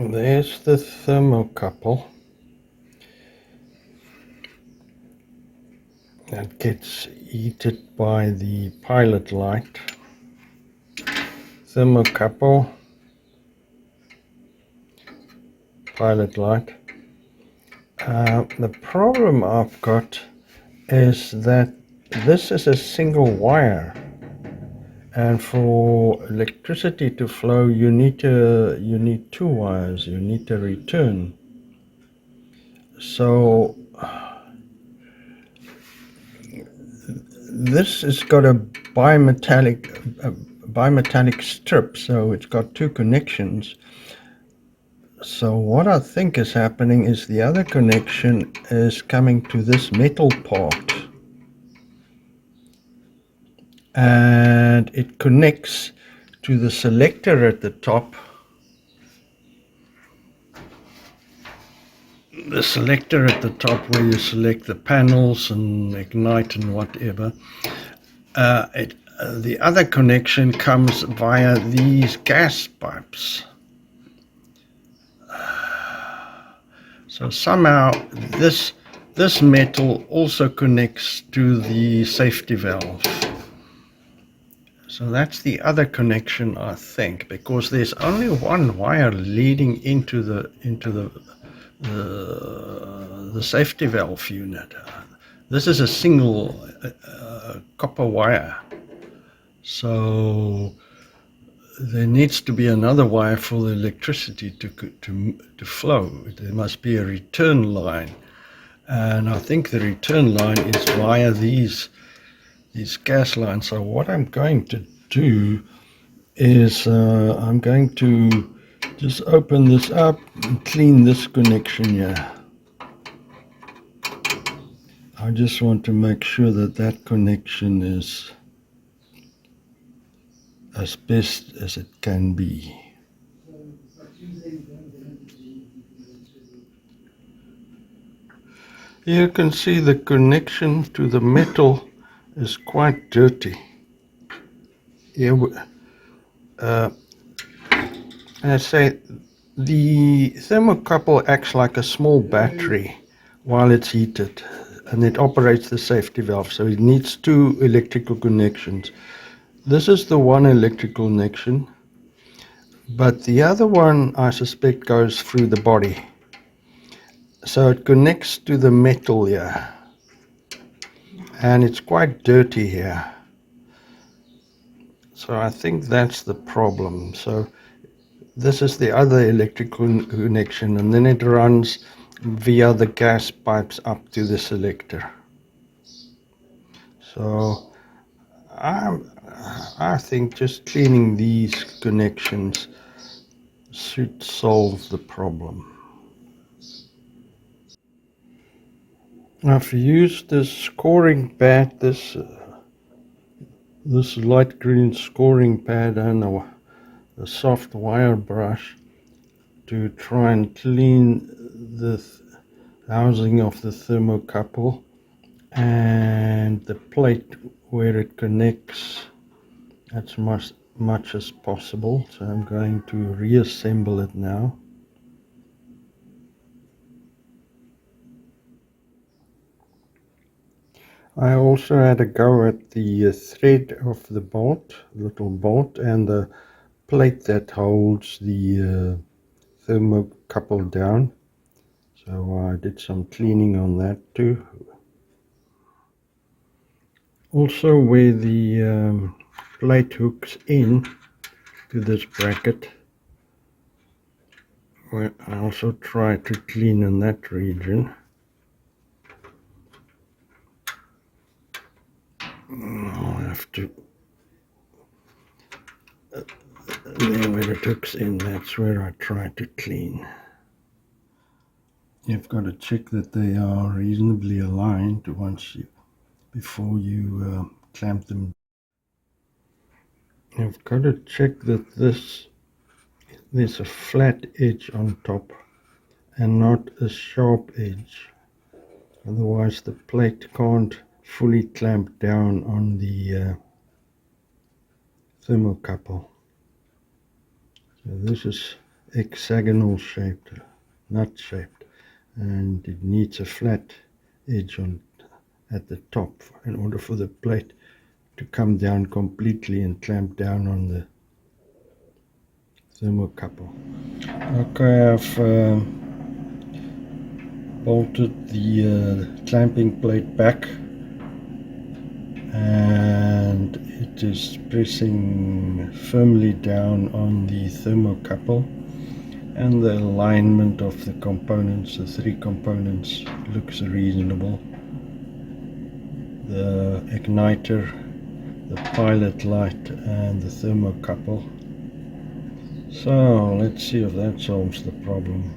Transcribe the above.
There's the thermocouple that gets heated by the pilot light. Thermocouple, pilot light. The problem I've got is that this is a single wire, and for electricity to flow you need two wires. You need a return. So this has got a bimetallic strip, so it's got two connections. So what I think is happening is the other connection is coming to this metal part, and it connects to the selector at the top. The selector at the top where you select the panels and ignite and whatever. The other connection comes via these gas pipes. So somehow this metal also connects to the safety valve. So that's the other connection, I think, because there's only one wire leading into the safety valve unit. This is a single copper wire, so there needs to be another wire for the electricity to flow. There must be a return line, and I think the return line is via these gas lines. So what I'm going to do is I'm going to just open this up and clean this connection here. I just want to make sure that connection is as best as it can be. You can see the connection to the metal is quite dirty. Here, I say the thermocouple acts like a small battery while it's heated, and it operates the safety valve, so it needs two electrical connections. This is the one electrical connection, but the other one I suspect goes through the body, so it connects to the metal here, and it's quite dirty here. So I think that's the problem. So this is the other electrical connection, and then it runs via the gas pipes up to the selector. So I think just cleaning these connections should solve the problem. I've used this scoring pad, this light green scoring pad, and a soft wire brush to try and clean the housing of the thermocouple and the plate where it connects as much as possible. So I'm going to reassemble it now. I also had a go at the thread of the bolt, little bolt, and the plate that holds the thermocouple down. So I did some cleaning on that too. Also, where the plate hooks in to this bracket, where I also try to clean in that region. I'll have to, there where it hooks in, that's where I try to clean. You've got to check that they are reasonably aligned before you clamp them. You've got to check that there's a flat edge on top and not a sharp edge, otherwise the plate can't fully clamp down on the thermocouple. So this is hexagonal shaped, nut shaped, and it needs a flat edge on at the top in order for the plate to come down completely and clamp down on the thermocouple. Okay, I've bolted the clamping plate back, and it is pressing firmly down on the thermocouple, and the alignment of the components, the three components, looks reasonable. The igniter, the pilot light, and the thermocouple. So let's see if that solves the problem.